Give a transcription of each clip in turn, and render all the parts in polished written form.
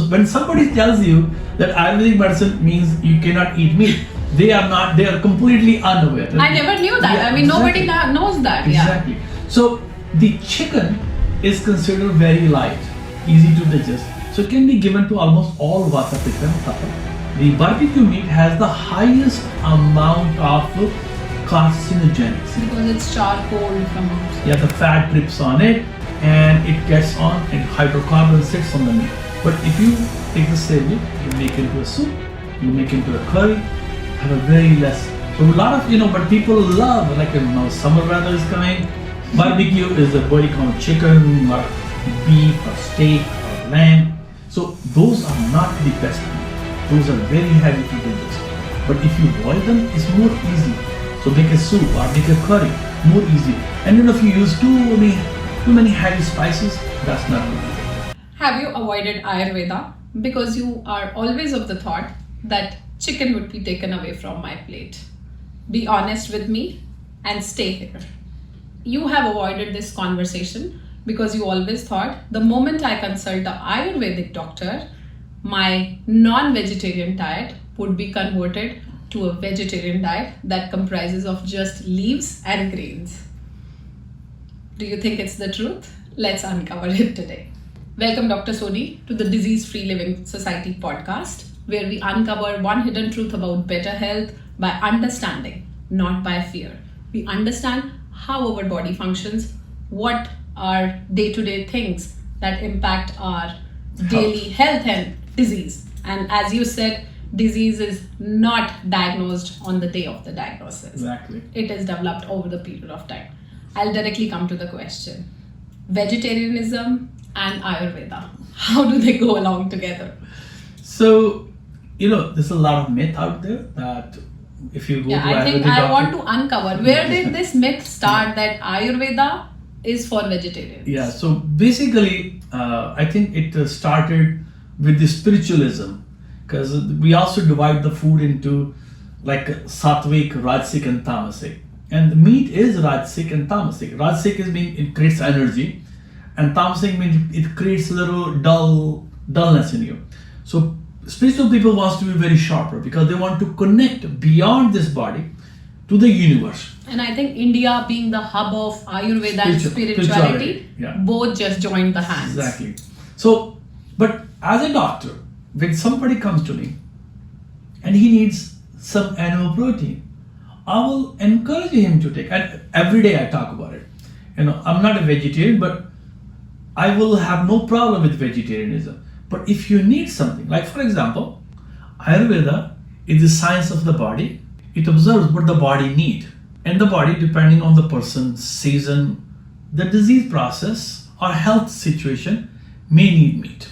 when somebody tells you that Ayurvedic medicine means you cannot eat meat, they are completely unaware. I never knew that. Yeah, I mean, exactly. nobody knows that. Exactly. So the chicken is considered very light, easy to digest. So it can be given to almost all Vata, Pitta and Kapha. The barbecue meat has the highest amount of carcinogens. Because it's charcoal from outside. Yeah, the fat drips on it and it gets on and hydrocarbon sits on the meat. But if you take the same meat, you make it into a soup, you make it into a curry, have a very less. So a lot of, but people love, like now summer weather is coming, barbecue is a body count chicken or beef or steak or lamb. So those are not the best meat. Those are very heavy to digest. But if you boil them, it's more easy. So make a soup or make a curry, more easy. And if you use too many heavy spices, that's not good. Have you avoided Ayurveda because you are always of the thought that chicken would be taken away from my plate? Be honest with me and stay here. You have avoided this conversation because you always thought the moment I consult the Ayurvedic doctor, my non-vegetarian diet would be converted to a vegetarian diet that comprises of just leaves and grains. Do you think it's the truth? Let's uncover it today. Welcome Dr. Sodhi to the Disease Free Living Society podcast, where we uncover one hidden truth about better health by understanding, not by fear. We understand how our body functions, what are day-to-day things that impact our daily health and disease. And as you said, disease is not diagnosed on the day of the diagnosis. Exactly. It is developed over the period of time. I'll directly come to the question. Vegetarianism and Ayurveda, how do they go along together? So, there's a lot of myth out there that if you go to I think Ayurvedic I want to uncover where did this myth start that Ayurveda is for vegetarians? Yeah, so basically, I think it started with the spiritualism, because we also divide the food into like sattvic, rajasic and tamasic. And the meat is rajasic and tamasic. Rajasic it creates energy, and tamasic means it creates a little dullness in you. So spiritual people wants to be very sharper because they want to connect beyond this body to the universe. And I think India being the hub of Ayurveda and spirituality, both just joined the hands. Exactly. So, but as a doctor, when somebody comes to me and he needs some animal protein, I will encourage him to take, and every day I talk about it. I'm not a vegetarian, but I will have no problem with vegetarianism. But if you need something, like for example, Ayurveda is the science of the body. It observes what the body needs. And the body, depending on the person's season, the disease process or health situation, may need meat.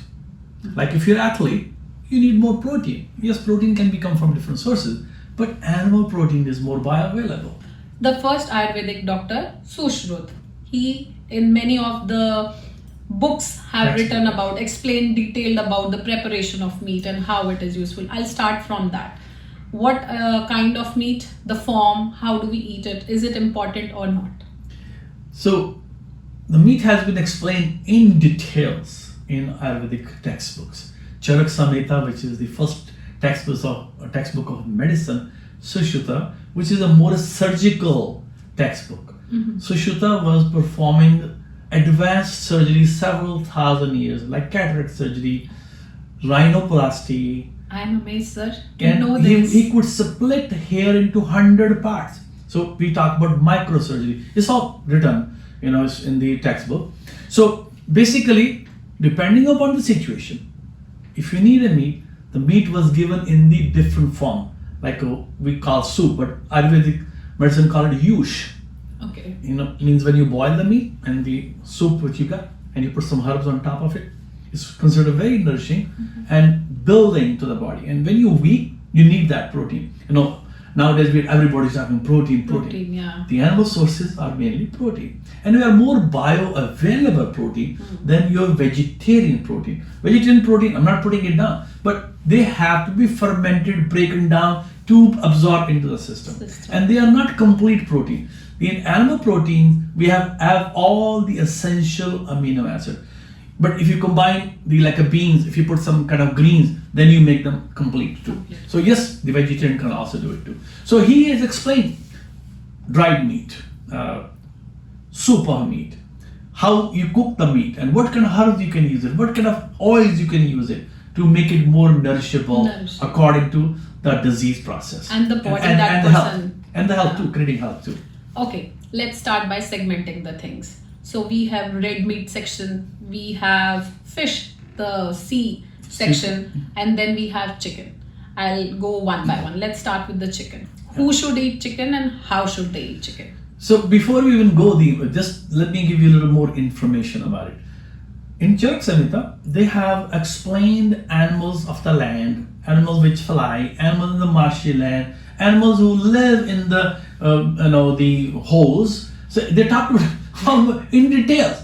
Like if you're an athlete, you need more protein. Yes, protein can come from different sources, but animal protein is more bioavailable. The first Ayurvedic doctor, Sushruta, he in many of the books have written about, explained detailed about the preparation of meat and how it is useful. I'll start from that. What kind of meat, the form, how do we eat it? Is it important or not? So the meat has been explained in details in Ayurvedic textbooks. Charak Samhita, which is the first textbook of medicine, Sushruta, which is a more surgical textbook. Mm-hmm. Sushruta was performing advanced surgery several thousand years, like cataract surgery, rhinoplasty. I'm amazed, sir. You know this. He could split hair into 100 parts. So we talk about microsurgery. It's all written, in the textbook. So basically, depending upon the situation, if you need a meat, the meat was given in the different form, like we call soup, but Ayurvedic medicine call it yush. Okay. Means when you boil the meat and the soup which you got, and you put some herbs on top of it, it's considered very nourishing and building to the body. And when you're weak, you need that protein. Nowadays everybody's having protein. Yeah. The animal sources are mainly protein, and we are more bioavailable protein than your vegetarian protein. Vegetarian protein, I'm not putting it down, but they have to be fermented, broken down to absorb into the system. And they are not complete protein. In animal protein, we have all the essential amino acids. But if you combine the like a beans, if you put some kind of greens, then you make them complete too. So yes, the vegetarian can also do it too. So he has explained dried meat, super meat, how you cook the meat, and what kind of herbs you can use it, what kind of oils you can use it to make it more nourishable according to the disease process. And the body and that the person. health. And the health too, creating health too. Okay, let's start by segmenting the things. So we have red meat section, we have fish, the sea section, and then we have chicken. I'll go one by one. Let's start with the chicken. Who should eat chicken and how should they eat chicken? So before we even go deep, just let me give you a little more information about it. In Charak Samhita, they have explained animals of the land, animals which fly, animals in the marshy land, animals who live in the the holes. So they talk about in details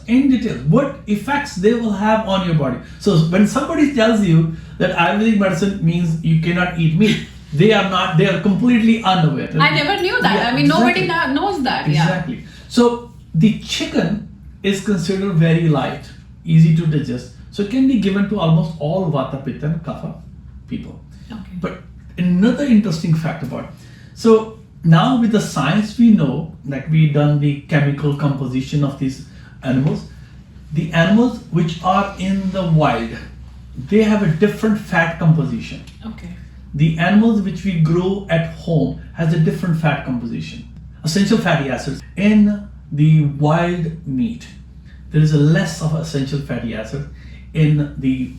what effects they will have on your body. So when somebody tells you that Ayurvedic medicine means you cannot eat meat, they are completely unaware. I never knew that. Yeah, I mean, exactly. nobody knows that. Exactly. Yeah. So the chicken is considered very light, easy to digest. So it can be given to almost all Vata, Pitta and Kapha people. Okay. But another interesting fact about it. So now with the science we know, like we done the chemical composition of these animals, the animals which are in the wild, they have a different fat composition. Okay. The animals which we grow at home has a different fat composition. Essential fatty acids in the wild meat, there is a less of essential fatty acid in the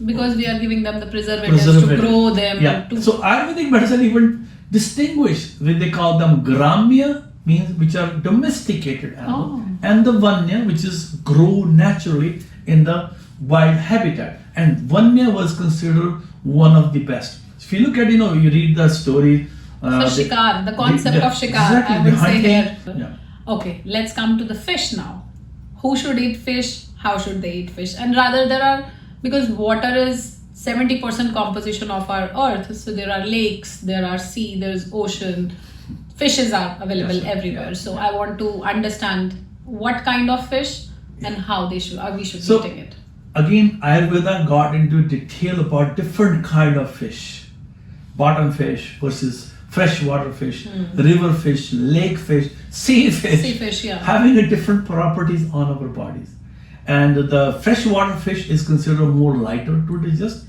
because we are giving them the preservatives to grow them. Yeah. So Ayurvedic medicine even distinguish, they call them Gramya, means which are domesticated animals, and the Vanya, which is grow naturally in the wild habitat. And Vanya was considered one of the best. If you look at, you read the story. Shikar, the concept of Shikar, exactly, I would say here. Yeah. Okay, let's come to the fish now. Who should eat fish? How should they eat fish? And rather because water is 70% composition of our earth, so there are lakes, there are sea, there's ocean, fishes are available everywhere. So I want to understand what kind of fish and how we should be eating it. Again, Ayurveda got into detail about different kind of fish. Bottom fish versus freshwater fish, river fish, lake fish, sea fish. Sea fish, yeah. Having a different properties on our bodies. And the freshwater fish is considered more lighter to digest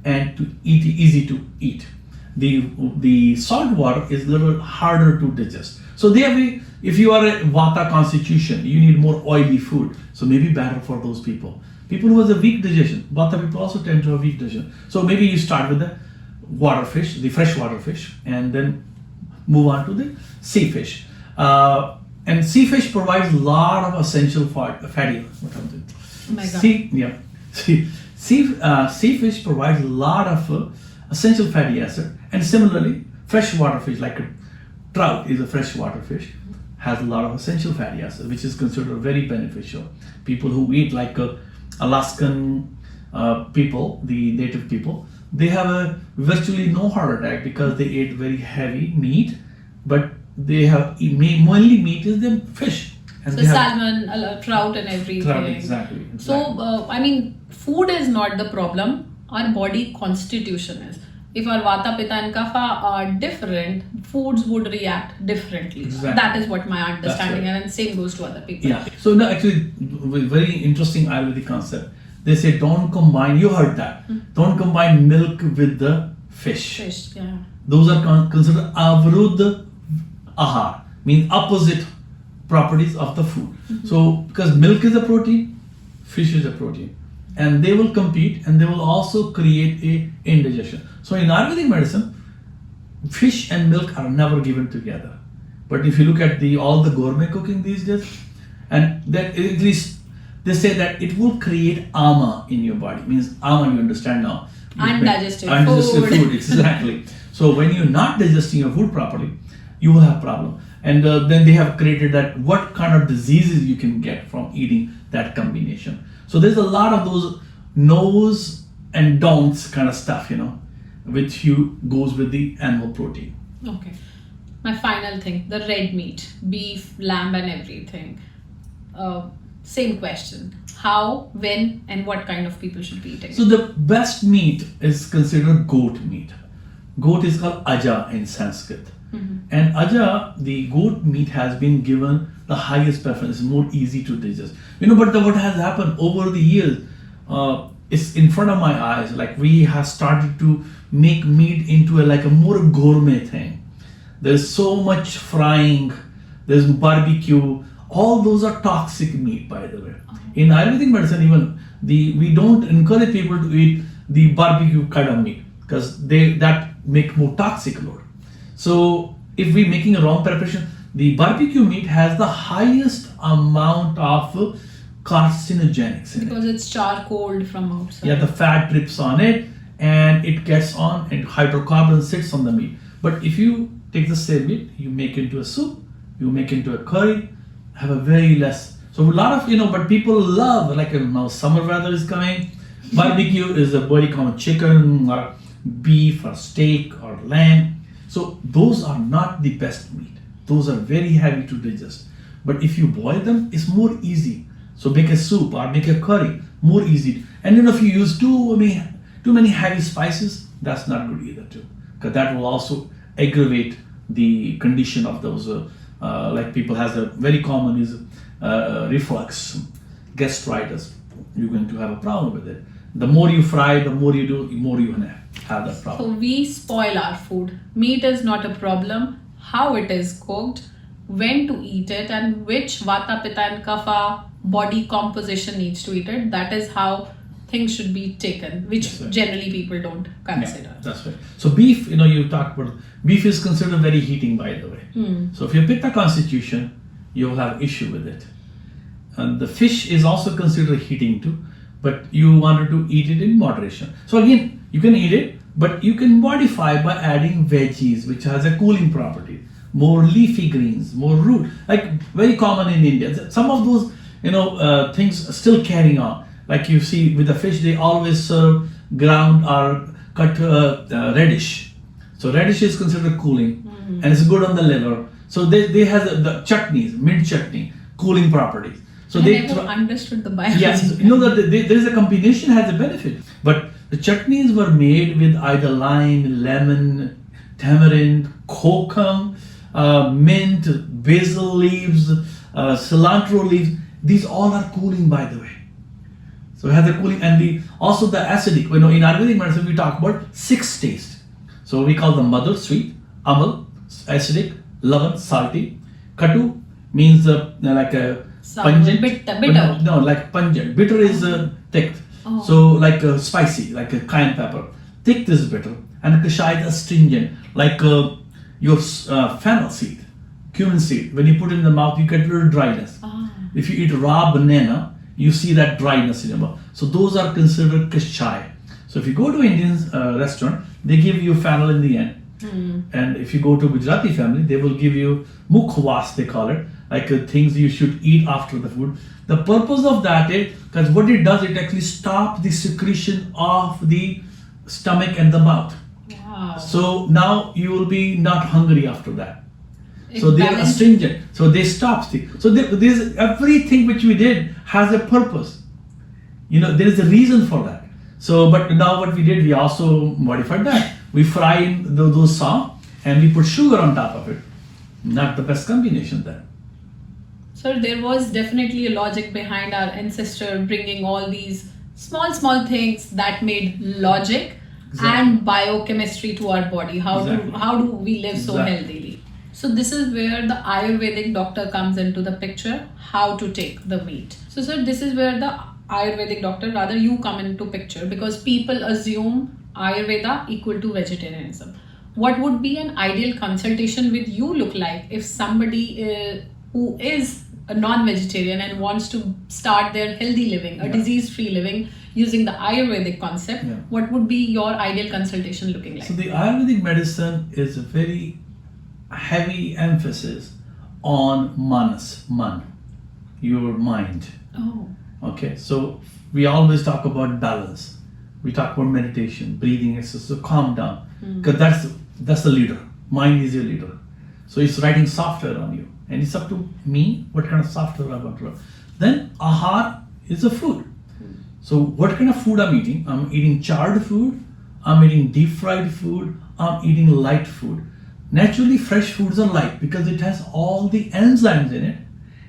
and to eat, easy to eat. The salt water is a little harder to digest. So if you are a Vata constitution, you need more oily food. So maybe better for those people. People who have a weak digestion, Vata people also tend to have weak digestion. So maybe you start with the water fish, the freshwater fish, and then move on to the sea fish. And sea fish provides a lot of essential fatty. Sea fish provides a lot of essential fatty acid, and similarly, freshwater fish like a trout is a freshwater fish, has a lot of essential fatty acid, which is considered very beneficial. People who eat like Alaskan people, the native people, they have virtually no heart attack because they ate very heavy meat, but they have mainly meat is the fish. And so salmon, trout and everything. Trout, exactly. So, food is not the problem, our body constitution is. If our Vata, Pitta and Kapha are different, foods would react differently. Exactly. That is what my understanding and same goes to other people. Yeah. So no, actually, very interesting Ayurvedic concept. They say don't combine, you heard that, don't combine milk with the fish. Fish, yeah. Those are considered avrud ahar, means opposite properties of the food. So because milk is a protein, fish is a protein, and they will compete and they will also create a indigestion. So in Ayurvedic medicine, fish and milk are never given together. But if you look at all the gourmet cooking these days, and that at least they say that it will create ama in your body. Means ama, you understand now. Undigested food, exactly. So when you're not digesting your food properly, you will have problem. And then they have created that what kind of diseases you can get from eating that combination. So there's a lot of those no's and don'ts kind of stuff, which goes with the animal protein. Okay. My final thing, the red meat, beef, lamb and everything. Same question. How, when, and what kind of people should be eating? So the best meat is considered goat meat. Goat is called aja in Sanskrit. And aja, the goat meat, has been given the highest preference, more easy to digest. But what has happened over the years, it's in front of my eyes. Like, we have started to make meat into a more gourmet thing. There's so much frying, there's barbecue. All those are toxic meat, by the way. In Ayurvedic medicine, even we don't encourage people to eat the barbecue kind of meat because that make more toxic load. So if we're making a wrong preparation, the barbecue meat has the highest amount of carcinogenics in it. Because it's charcoaled from outside. Yeah, the fat drips on it and it gets on, and hydrocarbon sits on the meat. But if you take the same meat, you make into a soup, you make into a curry, have a very less. So a lot of, but people love, now summer weather is coming, barbecue is a very common chicken or beef or steak or lamb. So those are not the best meat. Those are very heavy to digest. But if you boil them, it's more easy. So make a soup or make a curry, more easy. And if you use too many heavy spices, that's not good either too. Because that will also aggravate the condition of those, like people has a very common is reflux, gastritis. You're going to have a problem with it. The more you fry, the more you do, the more you're going to have that problem. So we spoil our food. Meat is not a problem. How it is cooked, when to eat it, and which Vata, Pitta and Kapha body composition needs to eat it. That is how things should be taken, which generally people don't consider. Yeah, that's right. So beef, you talked about, beef is considered very heating, by the way. So if you have Pitta constitution, you'll have issue with it. And the fish is also considered heating too, but you wanted to eat it in moderation. So again, you can eat it, but you can modify by adding veggies, which has a cooling property, more leafy greens, more root, like very common in India. Some of those, things still carrying on. Like you see with the fish, they always serve ground or cut radish. So radish is considered cooling, and it's good on the liver. So they have the chutneys, mint chutney, cooling properties. So I never understood the biology. Yes, that there is a combination has a benefit. But the chutneys were made with either lime, lemon, tamarind, kokum, mint, basil leaves, cilantro leaves. These all are cooling, by the way. So it has a cooling, and also the acidic. In Ayurvedic medicine we talk about 6 tastes. So we call them mother, sweet, amal, acidic, lavan, salty, katu means like a pungent. Bitter. No, like pungent. Bitter is thick. So like spicy, like a cayenne pepper. Thick is bitter, and kashai is astringent, like your fennel seed, cumin seed. When you put it in the mouth, you get a little dryness. If you eat raw banana, you see that dryness in your mouth. So those are considered kashai. So if you go to Indian restaurant, they give you fennel in the end. And if you go to Gujarati family, they will give you mukhwas, they call it, like things you should eat after the food. The purpose of that is, because what it does, it actually stops the secretion of the stomach and the mouth. Wow. So now you will be not hungry after that. So they are astringent. So they stop the. So there's everything which we did has a purpose. There is a reason for that. So, but now what we did, we also modified that. We fry in those soft and we put sugar on top of it. Not the best combination then. So there was definitely a logic behind our ancestor bringing all these small things that made logic and biochemistry to our body. How do we live so healthily? So this is where the Ayurvedic doctor comes into the picture, how to take the meat. So sir, this is where the Ayurvedic doctor, rather you come into picture, because people assume Ayurveda equal to vegetarianism. What would be an ideal consultation with you look like if somebody who is a non-vegetarian and wants to start their healthy living, a disease-free living using the Ayurvedic concept? What would be your ideal consultation looking like? So the Ayurvedic medicine is a very heavy emphasis on manas, your mind. Okay, so we always talk about balance. We talk about meditation, breathing exercise, so calm down. Because that's the leader. Mind is your leader. So it's writing software on you. And it's up to me what kind of software I want to run. Then ahar is a food. So what kind of food I'm eating? I'm eating charred food, I'm eating deep fried food, I'm eating light food. Naturally, fresh foods are light because it has all the enzymes in it.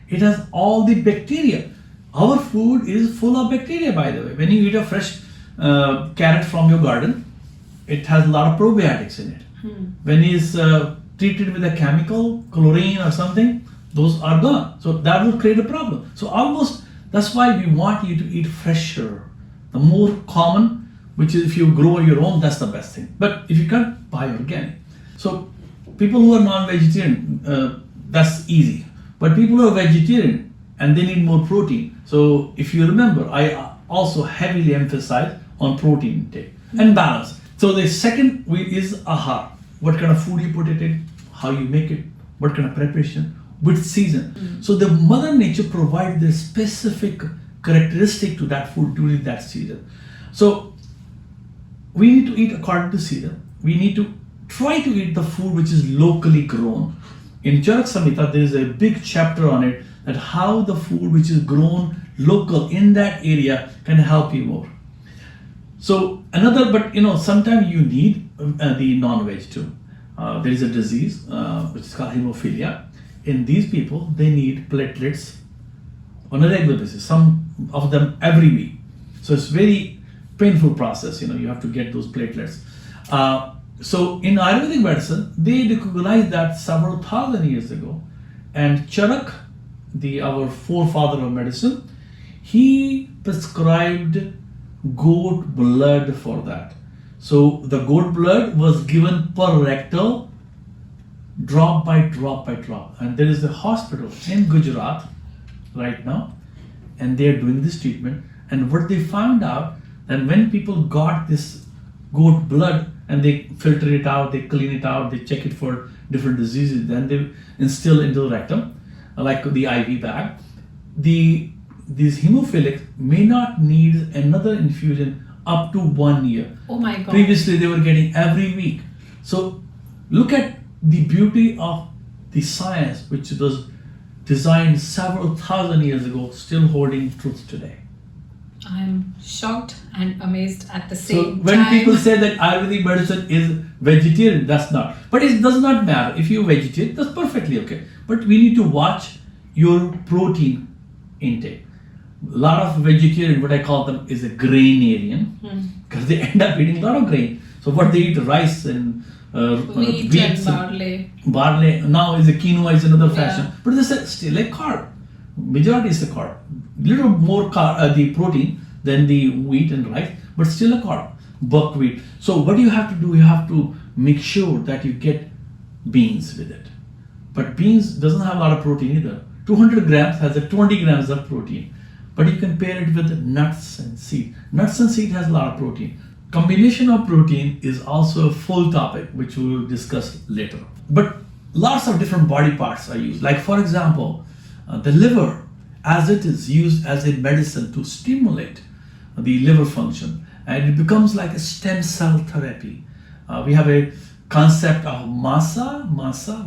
It has all the bacteria. Our food is full of bacteria, by the way. When you eat a fresh carrot from your garden, it has a lot of probiotics in it. When it's treated with a chemical, chlorine or something, those are gone. So that will create a problem. So almost that's why we want you to eat fresher. The more common, which is if you grow your own, that's the best thing. But if you can't, buy organic. So people who are non-vegetarian, that's easy. But people who are vegetarian and they need more protein. So if you remember, I also heavily emphasize on protein intake and balance. So the second way is ahar. What kind of food you put it in, how you make it, what kind of preparation, which season. So the Mother Nature provides the specific characteristic to that food during that season. So we need to eat according to season. We need to try to eat the food which is locally grown. In Charak Samhita, there is a big chapter on it, that how the food which is grown local in that area can help you more. So another, but sometimes you need the non-veg too. There is a disease which is called hemophilia. In these people, they need platelets on a regular basis, some of them every week. So it's very painful process, you have to get those platelets. So in Ayurvedic medicine, they recognized that several thousand years ago. And Charak, our forefather of medicine, he prescribed goat blood for that. So the goat blood was given per rectal, drop by drop by drop. And there is a hospital in Gujarat right now, and they are doing this treatment. And what they found out, that when people got this goat blood and they filter it out, they clean it out, they check it for different diseases, then they instill into the rectum, like the IV bag. These hemophilics may not need another infusion up to 1 year. Oh my God. Previously, they were getting every week. So look at the beauty of the science, which was designed several thousand years ago, still holding truth today. I'm shocked and amazed at the So same when time. people say that Ayurvedic medicine is vegetarian, that's not. But it does not matter. If you're vegetarian, that's perfectly okay. But we need to watch your protein intake. A lot of vegetarian, what I call them, is a grainarian, because they end up eating a lot of grain. So what they eat, rice and Wheat and barley. Barley now is a quinoa is another fashion, but this is still a carb. Majority is a carb. Little more the protein than the wheat and rice, but still a carb. Buckwheat. So what you have to do, you have to make sure that you get beans with it. But beans doesn't have a lot of protein either. 200 grams has a 20 grams of protein. But you can pair it with nuts and seed. Nuts and seed has a lot of protein. Combination of protein is also a full topic, which we will discuss later. But lots of different body parts are used. Like for example, the liver, as it is used as a medicine to stimulate the liver function, and it becomes like a stem cell therapy. We have a concept of masa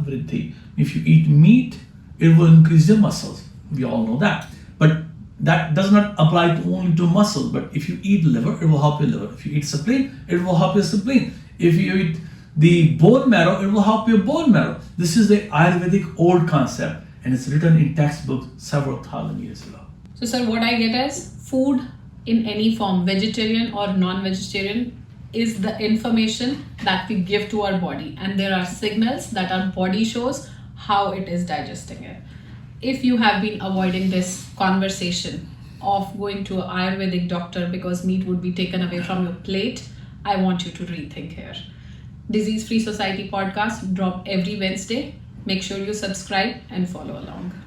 vriddhi. If you eat meat, it will increase your muscles. We all know that. But that does not apply only to muscle. But if you eat liver, it will help your liver. If you eat spleen, it will help your spleen. If you eat the bone marrow, it will help your bone marrow. This is the Ayurvedic old concept, and it's written in textbooks several thousand years ago. So sir, what I get is food in any form, vegetarian or non-vegetarian, is the information that we give to our body, and there are signals that our body shows how it is digesting it. If you have been avoiding this conversation of going to an Ayurvedic doctor because meat would be taken away from your plate, I want you to rethink here. Disease Free Society podcast drop every Wednesday. Make sure you subscribe and follow along.